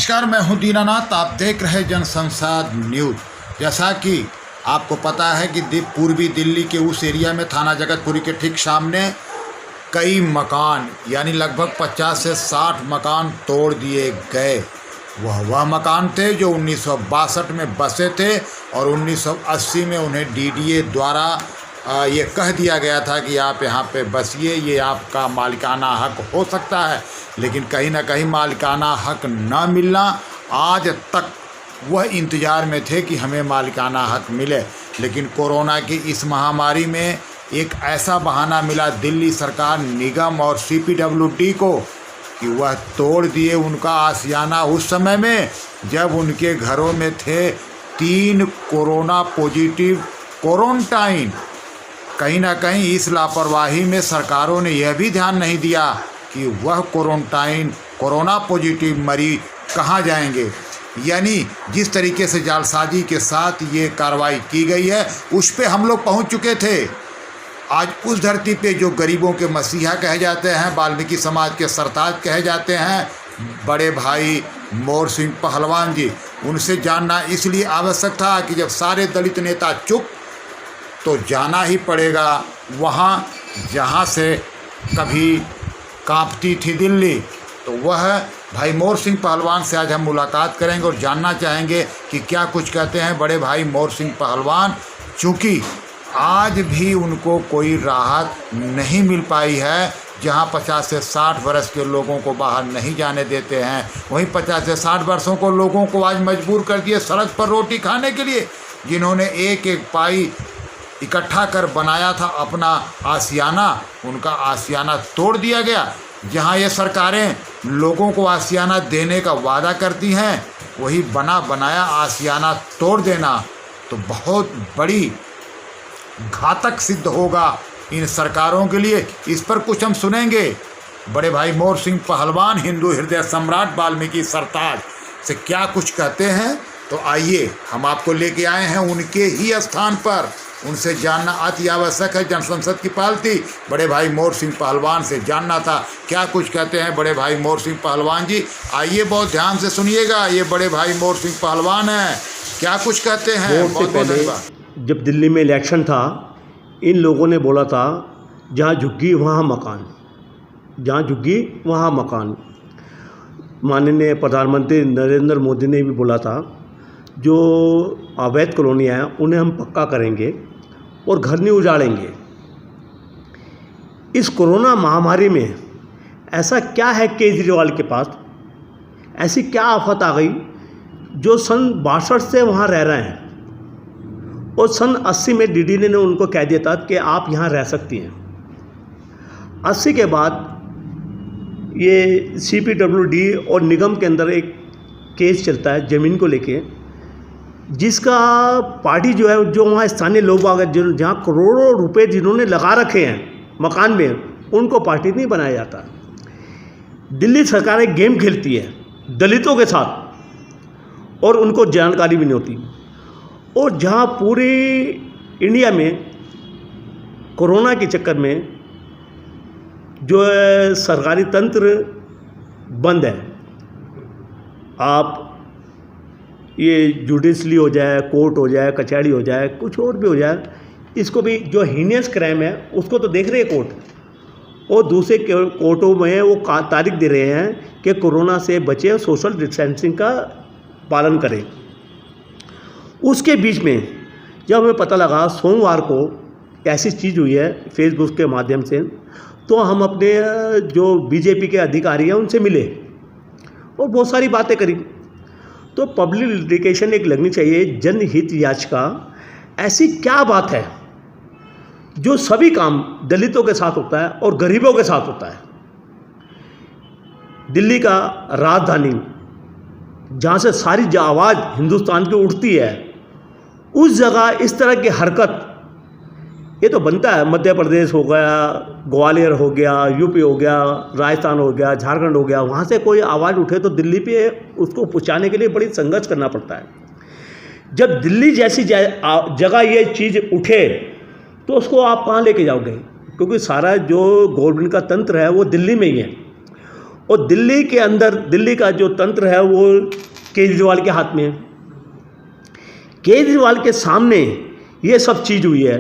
नमस्कार, मैं हूं दीनानाथ। आप देख रहे जनसंवाद न्यूज़। जैसा कि आपको पता है कि पूर्वी दिल्ली के उस एरिया में थाना जगतपुरी के ठीक सामने कई मकान यानी लगभग 50 से 60 मकान तोड़ दिए गए। वह मकान थे जो 1962 में बसे थे और 1980 में उन्हें डीडीए द्वारा ये कह दिया गया था कि आप यहाँ पे बसिए, ये आपका मालिकाना हक हो सकता है। लेकिन कहीं ना कहीं मालिकाना हक न मिलना, आज तक वह इंतज़ार में थे कि हमें मालिकाना हक मिले। लेकिन कोरोना की इस महामारी में एक ऐसा बहाना मिला दिल्ली सरकार, निगम और CPWD को कि वह तोड़ दिए उनका आशियाना उस समय में जब उनके घरों में थे 3 कोरोना पॉजिटिव क्वारंटाइन। कहीं ना कहीं इस लापरवाही में सरकारों ने यह भी ध्यान नहीं दिया कि वह कोरोना पॉजिटिव मरीज कहाँ जाएंगे। यानी जिस तरीके से जालसाजी के साथ ये कार्रवाई की गई है उस पे हम लोग पहुंच चुके थे। आज उस धरती पे जो गरीबों के मसीहा कहे जाते हैं, वाल्मीकि समाज के सरताज कहे जाते हैं, बड़े भाई मोर सिंह पहलवान जी, उनसे जानना इसलिए आवश्यक था कि जब सारे दलित नेता चुप तो जाना ही पड़ेगा वहाँ जहाँ से कभी कांपती थी दिल्ली। तो वह भाई मोर सिंह पहलवान से आज हम मुलाकात करेंगे और जानना चाहेंगे कि क्या कुछ कहते हैं बड़े भाई मोर सिंह पहलवान। चूँकि आज भी उनको कोई राहत नहीं मिल पाई है, जहां 50 से 60 वर्ष के लोगों को बाहर नहीं जाने देते हैं, वहीं 50 से 60 वर्षों को लोगों को आज मजबूर कर दिए सड़क पर रोटी खाने के लिए। जिन्होंने एक एक पाई इकट्ठा कर बनाया था अपना आशियाना, उनका आशियाना तोड़ दिया गया। जहां ये सरकारें लोगों को आशियाना देने का वादा करती हैं, वही बना बनाया आशियाना तोड़ देना तो बहुत बड़ी घातक सिद्ध होगा इन सरकारों के लिए। इस पर कुछ हम सुनेंगे बड़े भाई मोर सिंह पहलवान, हिंदू हृदय सम्राट, वाल्मीकि सरताज से क्या कुछ कहते हैं। तो आइए हम आपको लेके आए हैं उनके ही स्थान पर, उनसे जानना अति आवश्यक है। जनसंसद की पालती बड़े भाई मोर सिंह पहलवान से जानना था क्या कुछ कहते हैं बड़े भाई मोर सिंह पहलवान जी। आइए बहुत ध्यान से सुनिएगा, ये बड़े भाई मोर सिंह पहलवान हैं, क्या कुछ कहते हैं। बहुत पहले जब दिल्ली में इलेक्शन था, इन लोगों ने बोला था जहाँ झुग्गी वहाँ मकान, जहाँ झुग्गी वहाँ मकान। माननीय प्रधानमंत्री नरेंद्र मोदी ने भी बोला था जो अवैध कॉलोनियाँ हैं उन्हें हम पक्का करेंगे और घर नहीं उजाड़ेंगे। इस कोरोना महामारी में ऐसा क्या है केजरीवाल के पास, ऐसी क्या आफत आ गई जो सन 62 से वहाँ रह रहे हैं और सन 80 में डीडी ने उनको कह दिया था कि आप यहाँ रह सकती हैं। 80 के बाद ये CPWD और निगम के अंदर एक केस चलता है ज़मीन को लेके, जिसका पार्टी जो है, जो वहाँ स्थानीय लोग आ गए, जहाँ करोड़ों रुपए जिन्होंने लगा रखे हैं मकान में, उनको पार्टी नहीं बनाया जाता। दिल्ली सरकार एक गेम खेलती है दलितों के साथ और उनको जानकारी भी नहीं होती। और जहाँ पूरी इंडिया में कोरोना के चक्कर में जो है सरकारी तंत्र बंद है, आप ये जुडिशली हो जाए, कोर्ट हो जाए, कचहरी हो जाए, कुछ और भी हो जाए, इसको भी जो हीनियस क्राइम है उसको तो देख रहे हैं कोर्ट, और दूसरे कोर्टों में वो तारीख दे रहे हैं कि कोरोना से बचे, सोशल डिस्टेंसिंग का पालन करें। उसके बीच में जब हमें पता लगा सोमवार को ऐसी चीज़ हुई है फेसबुक के माध्यम से, तो हम अपने जो BJP के अधिकारी हैं उनसे मिले और बहुत सारी बातें करी। तो पब्लिक लिटिगेशन एक लगनी चाहिए, जनहित याचिका। ऐसी क्या बात है जो सभी काम दलितों के साथ होता है और गरीबों के साथ होता है। दिल्ली का राजधानी जहाँ से सारी आवाज़ हिंदुस्तान की उठती है, उस जगह इस तरह की हरकत, ये तो बनता है। मध्य प्रदेश हो गया, ग्वालियर हो गया, UP हो गया, राजस्थान हो गया, झारखंड हो गया, वहाँ से कोई आवाज़ उठे तो दिल्ली पे उसको पहुँचाने के लिए बड़ी संघर्ष करना पड़ता है। जब दिल्ली जैसी जगह ये चीज़ उठे तो उसको आप कहाँ लेके जाओगे, क्योंकि सारा जो गवर्नमेंट का तंत्र है वो दिल्ली में ही है। और दिल्ली के अंदर दिल्ली का जो तंत्र है वो केजरीवाल के हाथ में है। केजरीवाल के सामने ये सब चीज़ हुई है,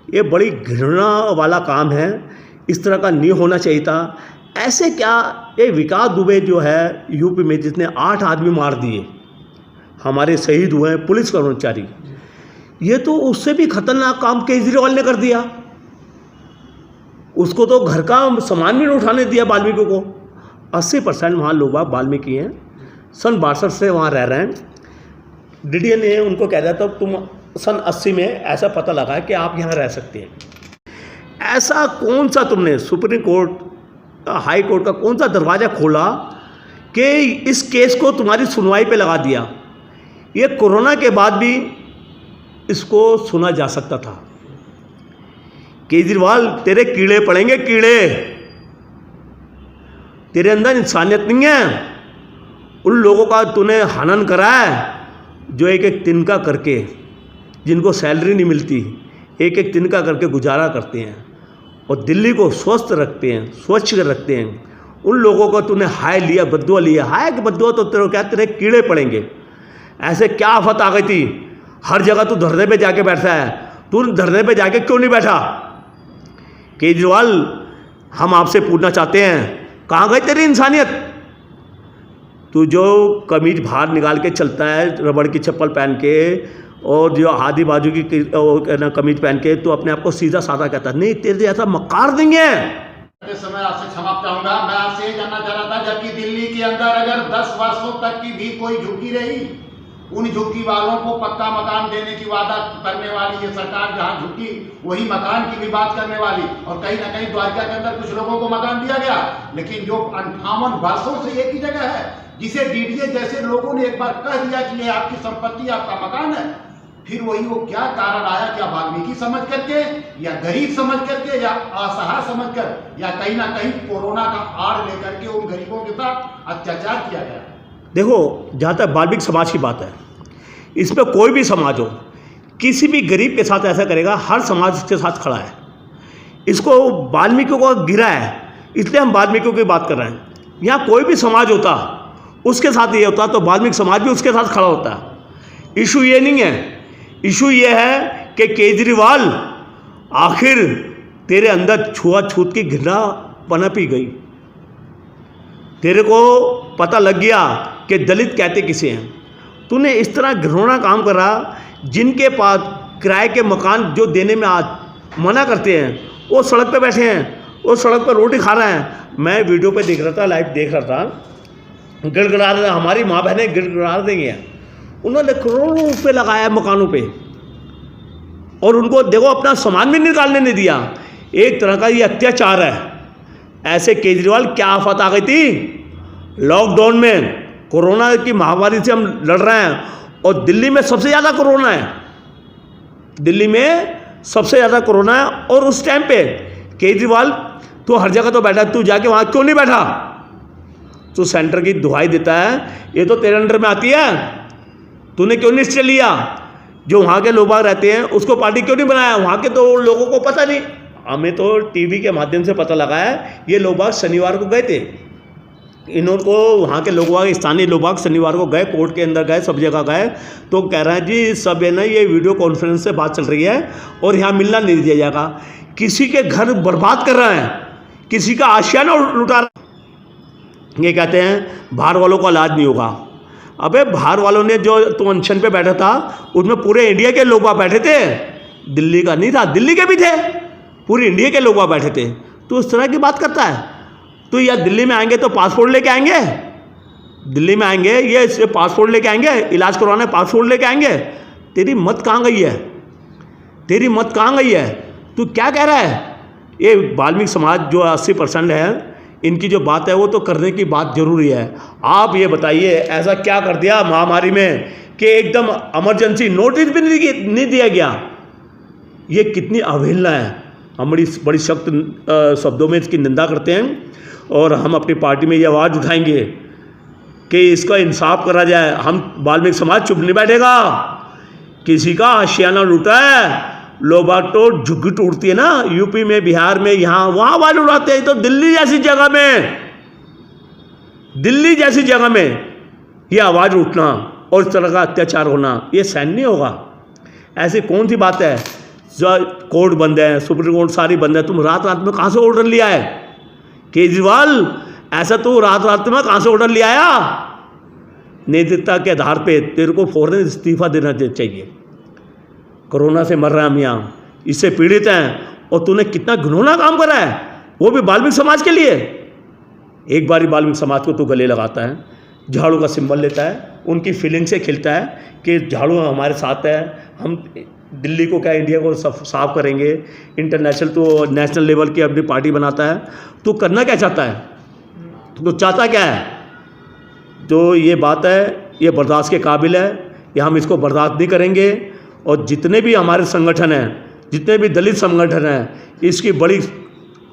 ये बड़ी घृणा वाला काम है, इस तरह का नहीं होना चाहिए था। ऐसे क्या, ये विकास दुबे जो है यूपी में, जिसने 8 आदमी मार दिए, हमारे शहीद हुए हैं पुलिस कर्मचारी, ये तो उससे भी खतरनाक काम केजरीवाल ने कर दिया। उसको तो घर का सामान भी नहीं उठाने दिया वाल्मीकि को। 80% वहाँ लोग वाल्मीकि हैं, सन 62 से वहाँ रह रहे हैं। डीडीए ने उनको कह दिया था तुम सन 80 में ऐसा पता लगा कि आप यहाँ रह सकते हैं। ऐसा कौन सा तुमने सुप्रीम कोर्ट, हाई कोर्ट का कौन सा दरवाज़ा खोला कि इस केस को तुम्हारी सुनवाई पे लगा दिया? ये कोरोना के बाद भी इसको सुना जा सकता था। केजरीवाल, तेरे कीड़े पड़ेंगे, कीड़े। तेरे अंदर इंसानियत नहीं है। उन लोगों का तूने हनन करा है जो एक एक तिनका करके, जिनको सैलरी नहीं मिलती, एक एक तिनका करके गुजारा करते हैं और दिल्ली को स्वस्थ रखते हैं, स्वच्छ रखते हैं। उन लोगों को तूने हाय लिया, बद्दुआ लिया। हाय कि बद्दुआ तो तेरे क्या, तेरे कीड़े पड़ेंगे। ऐसे क्या आफत आ गई थी? हर जगह तू धरने पे जाके बैठा है। तू धरने पे जाके क्यों नहीं बैठा? केजरीवाल, हम आपसे पूछना चाहते हैं, कहाँ गई तेरी इंसानियत? तू जो कमीज बाहर निकाल के चलता है, रबड़ की चप्पल पहन के, और जो आधी बाजू की कमीज पहन के, तो अपने आप को सीधा साधा कहता है। नहीं, तेरे ऐसा मकार नहीं है। समय आपसे क्षमा चाहूंगा। मैं आपसे ये जानना चाह रहा था, जबकि दिल्ली के अंदर अगर 10 वर्षों तक की भी कोई झुग्गी रही, उन झुग्गी वालों को पक्का मकान देने की वादा करने वाली ये सरकार, जहां झुग्गी वही मकान की भी बात करने वाली, और कहीं ना कहीं द्वारका के अंदर कुछ लोगों को मकान दिया गया, लेकिन जो 58 वर्षों से एक ही जगह है, जिसे डीडीए जैसे लोगों ने एक बार कह दिया कि ये आपकी संपत्ति, आपका मकान है, फिर वही वो क्या कारण आया? क्या वाल्मीकि समझ करके, या गरीब समझ करके, या असहाय समझ कर, या कहीं ना कहीं कोरोना का आड़ लेकर के उन गरीबों के साथ अत्याचार किया गया? देखो, जहाँ तक वाल्मीकि समाज की बात है, इसमें कोई भी समाज हो, किसी भी गरीब के साथ ऐसा करेगा, हर समाज के साथ खड़ा है। इसको वाल्मीकि को गिरा है, इसलिए हम वाल्मीकि की बात कर रहे हैं। यहाँ कोई भी समाज होता, उसके साथ ये होता, तो वाल्मीकि समाज भी उसके साथ खड़ा होता है। इशू ये नहीं है। इशू ये है कि केजरीवाल, आखिर तेरे अंदर छुआछूत की घृणा पनपी गई। तेरे को पता लग गया कि दलित कहते किसे हैं। तूने इस तरह घृणा काम करा, जिनके पास किराए के मकान जो देने में आज मना करते हैं, वो सड़क पे बैठे हैं, वो सड़क पर रोटी खा रहे हैं। मैं वीडियो पे देख रहा था, लाइव देख रहा था, गिड़गिड़ा रहे, हमारी माँ बहनें गिड़गिड़ा रही हैं। उन्होंने करोड़ों रुपये लगाया मकानों पे, और उनको देखो अपना सामान भी निकालने नहीं दिया। एक तरह का ये अत्याचार है। ऐसे केजरीवाल, क्या आफत आ गई थी? लॉकडाउन में कोरोना की महामारी से हम लड़ रहे हैं, और दिल्ली में सबसे ज़्यादा कोरोना है। दिल्ली में सबसे ज़्यादा कोरोना है, और उस टाइम पे केजरीवाल, तो हर जगह तो बैठा, तू जाके वहाँ क्यों नहीं बैठा? तू सेंटर की दुहाई देता है, ये तो तेरे अंडर में आती है। तूने क्यों नहीं स्टे लिया? जो वहाँ के लोग रहते हैं उसको पार्टी क्यों नहीं बनाया? वहाँ के तो लोगों को पता नहीं, हमें तो टीवी के माध्यम से पता लगा है। ये लोग शनिवार को गए थे, इनको वहाँ के लोग, स्थानीय लोग शनिवार को गए, कोर्ट के अंदर गए, सब जगह गए, तो कह रहे हैं जी सब है ना, ये वीडियो कॉन्फ्रेंस से बात चल रही है और यहाँ मिलना नहीं दिया जाएगा। किसी के घर बर्बाद कर रहे हैं, किसी का आशियाना लुटा रहे हैं। ये कहते हैं बाहर वालों का इलाज नहीं होगा। अबे बाहर वालों ने, जो तुम अनशन पे बैठा था, उसमें पूरे इंडिया के लोग बैठे थे, दिल्ली का नहीं था, दिल्ली के भी थे, पूरे इंडिया के लोग बैठे थे। तो उस तरह की बात करता है। तो या दिल्ली में आएंगे तो पासपोर्ट लेके आएंगे, दिल्ली में आएंगे ये पासपोर्ट लेके आएंगे, इलाज करवाना है पासपोर्ट लेके आएंगे। तेरी मत कहाँ गई है? तेरी मत कहाँ गई है? तू क्या कह रहा है? ये वाल्मीकि समाज जो 80% है, इनकी जो बात है वो तो करने की बात जरूरी है। आप ये बताइए, ऐसा क्या कर दिया महामारी में कि एकदम इमरजेंसी नोटिस भी नहीं दिया गया? ये कितनी अवहेलना है। हम बड़ी सख्त शब्दों में इसकी निंदा करते हैं, और हम अपनी पार्टी में ये आवाज़ उठाएंगे कि इसका इंसाफ करा जाए। हम वाल्मीकि समाज चुप नहीं बैठेगा। किसी का आशियाना लूटा है, लोग तो झुग्गी टूटती है ना, यूपी में, बिहार में, यहाँ वहाँ वाले उड़ाते हैं। तो दिल्ली जैसी जगह में दिल्ली जैसी जगह में ये आवाज़ उठना और इस तरह का अत्याचार होना, ये सहन नहीं होगा। ऐसी कौन सी बात है, जो कोर्ट बंद है, सुप्रीम कोर्ट सारी बंद है, तुम रात रात में कहाँ से ऑर्डर लिया है केजरीवाल? ऐसा तो रात रात में कहाँ से ऑर्डर ले आया? नैतिकता के आधार पे तेरे को फौरन इस्तीफा देना चाहिए। कोरोना से मर रहे हैं हम यहाँ, इससे पीड़ित हैं, और तूने कितना घिनौना काम करा है, वो भी वाल्मीकि समाज के लिए। एक बार ही वाल्मीकि समाज को तू गले लगाता है, झाड़ू का सिंबल लेता है, उनकी फीलिंग से खिलता है कि झाड़ू हमारे साथ है, हम दिल्ली को क्या इंडिया को साफ करेंगे, इंटरनेशनल तो नेशनल लेवल की अपनी पार्टी बनाता है। तू करना क्या चाहता है, तो चाहता क्या है? तो ये बात है, ये बर्दाश्त के काबिल है, ये हम इसको बर्दाश्त नहीं करेंगे। और जितने भी हमारे संगठन हैं, जितने भी दलित संगठन हैं, इसकी बड़ी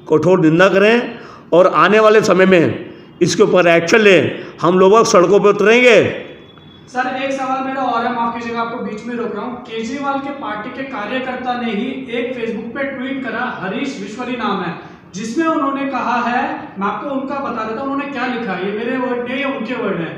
कठोर निंदा करें और आने वाले समय में इसके ऊपर एक्शन लें। हम लोग सड़कों पर उतरेंगे। सर एक सवाल मेरा और है, माफ कीजिएगा आपको बीच में रोक रहा हूँ। केजरीवाल के पार्टी के कार्यकर्ता ने ही एक फेसबुक पे ट्वीट करा, हरीश विश्वरी नाम है, जिसमें उन्होंने कहा है, मैं आपको उनका बता देता हूँ उन्होंने क्या लिखा है, ये मेरे वर्ड नहीं, ये उनके वर्ड है।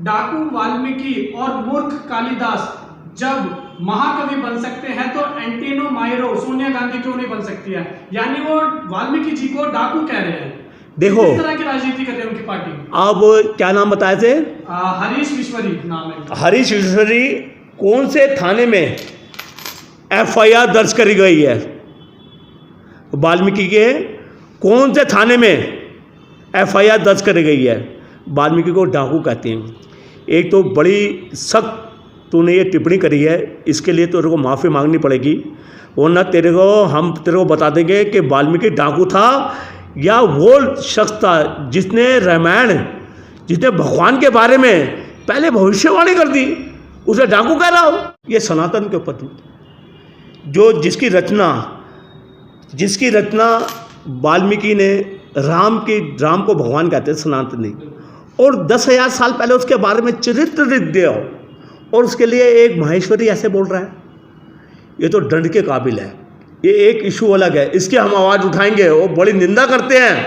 डाकू वाल्मीकि और मूर्ख कालिदास जब महाकवि बन सकते हैं तो एंटीनो माइरो सोनिया गांधी क्यों नहीं बन सकती है? यानी वो वाल्मीकि जी को डाकू कह रहे हैं। देखो किस तरह की राजनीति कर रहे हैं उनकी पार्टी। अब क्या नाम बताए थे? हरीश विश्वरी नाम है। हरीश विश्वरी कौन से थाने में एफआईआर दर्ज करी गई है? वाल्मीकि के कौन से थाने में एफआईआर दर्ज करी गई है? वाल्मीकि को डाकू कहते हैं। एक तो बड़ी सख्त तूने ये टिप्पणी करी है, इसके लिए तेरे को माफ़ी मांगनी पड़ेगी, वरना हम तेरे को बता देंगे कि वाल्मीकि डाकू था या वो शख्स था जिसने रामायण, जिसने भगवान के बारे में पहले भविष्यवाणी कर दी, उसे डाकू कह रहा हो। ये सनातन के ऊपर जो जिसकी रचना वाल्मीकि ने राम को भगवान कहते हैं सनातनी, और 10,000 साल पहले उसके बारे में चरित्र लिख दिया, और उसके लिए एक माहेश्वरी ऐसे बोल रहा है, ये तो दंड के काबिल है। ये एक इशू अलग है, इसकी हम आवाज़ उठाएंगे। वो बड़ी निंदा करते हैं,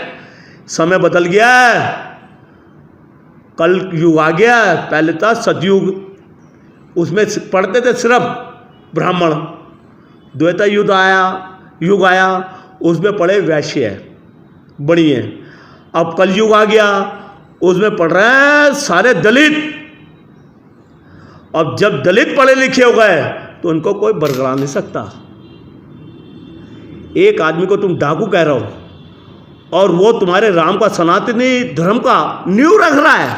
समय बदल गया है, कल युग आ गया, पहले था सतयुग, उसमें पढ़ते थे सिर्फ ब्राह्मण। द्वेता युग आया, उसमें पढ़े वैश्य बड़ी हैं। अब कल युग आ गया, उसमें पढ़ रहे हैं सारे दलित। अब जब दलित पढ़े लिखे हो गए तो उनको कोई बरगला नहीं सकता। एक आदमी को तुम डाकू कह रहे हो और वो तुम्हारे राम का सनातनी धर्म का नींव रख रहा है,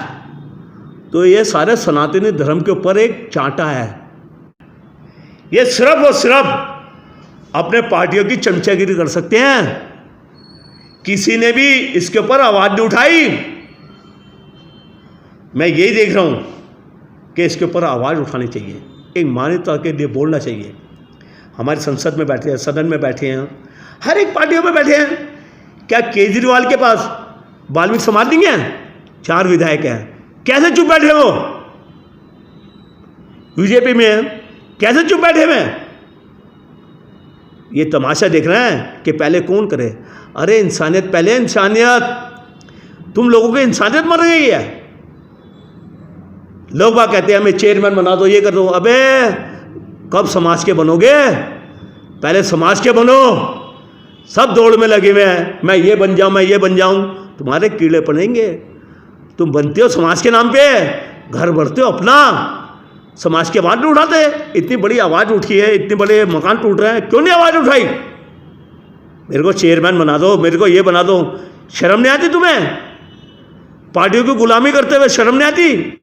तो ये सारे सनातनी धर्म के ऊपर एक चांटा है। ये सिर्फ और सिर्फ अपने पार्टियों की चमचागिरी कर सकते हैं, किसी ने भी इसके ऊपर आवाज़ नहीं उठाई। मैं यही देख रहा हूँ कि इसके ऊपर आवाज़ उठानी चाहिए, एक मान्यता के लिए बोलना चाहिए। हमारी संसद में बैठे हैं, सदन में बैठे हैं, हर एक पार्टियों में बैठे हैं। क्या केजरीवाल के पास वाल्मीकि समाज नहीं है? 4 विधायक हैं, कैसे चुप बैठे हो? बीजेपी में है, कैसे चुप बैठे हुए? ये तमाशा देख रहे हैं कि पहले कौन करे। अरे इंसानियत पहले, इंसानियत। तुम लोगों की इंसानियत मर गई है। लोग बात कहते हैं हमें चेयरमैन बना दो, ये कर दो। अबे कब समाज के बनोगे? पहले समाज के बनो। सब दौड़ में लगे हुए हैं, मैं ये बन जाऊं, मैं ये बन जाऊं। तुम्हारे कीड़े पड़ेंगे। तुम बनते हो समाज के नाम पे, घर भरते हो अपना, समाज की आवाज़ नहीं उठाते। इतनी बड़ी आवाज़ उठी है, इतने बड़े मकान टूट रहे हैं, क्यों नहीं आवाज़ उठाई? मेरे को चेयरमैन बना दो, मेरे को ये बना दो। शर्म नहीं आती तुम्हें? पार्टियों की गुलामी करते हुए शर्म नहीं आती?